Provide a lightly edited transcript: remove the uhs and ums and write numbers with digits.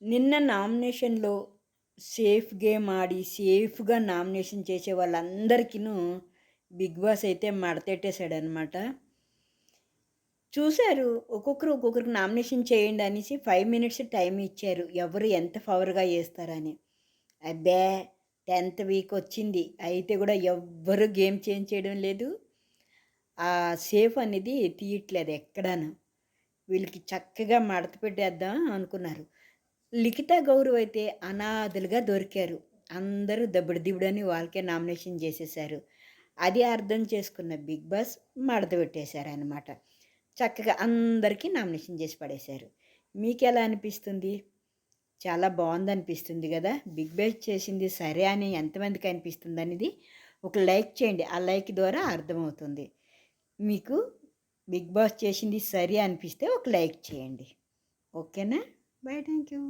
నిన్న నామినేషన్‌లో safe game ఆడి, సేఫ్‌గా నామినేషన్ చేసే వాళ్ళందరికీను బిగ్ బాస్ అయితే మడతెట్టేసాడనమాట. చూసారు ఒక్కొక్కరికి నామినేషన్ చేయండి అనేసి 5 మినిట్స్ టైమ్ ఇచ్చారు. ఎవరు ఎంత ఫవర్‌గా చేస్తారని. అబ్బే! 10థ్ వీక్ వచ్చింది. అయితే కూడా ఎవ్వరు గేమ్ చేంజ్ చేయడం లేదు. ఆ సేఫ్ అనేది తీయట్లేదు ఎక్కడాను. వీళ్ళకి చక్కగా మడత పెట్టేద్దాం అనుకున్నారు. లిఖిత గౌరవ్ అయితే అనాథలుగా దొరికారు. అందరూ దబిడి దిబిడని వాళ్ళకే నామినేషన్ చేసేశారు. అది అర్థం చేసుకున్న బిగ్ బాస్ మడత పెట్టేశారనమాట. చక్కగా అందరికీ నామినేషన్ చేసి పడేశారు. మీకెలా అనిపిస్తుంది? చాలా బావుందనిపిస్తుంది గదా! బిగ్ బాస్ చేసింది సరే అని ఎంతమందికి అనిపిస్తుందనేది ఒక లైక్ చేయండి. ఆ లైక్ ద్వారా అర్థమవుతుంది. మీకు బిగ్ బాస్ చేసింది సరి అనిపిస్తే ఒక లైక్ చేయండి. ఓకేనా? బై. Thank you.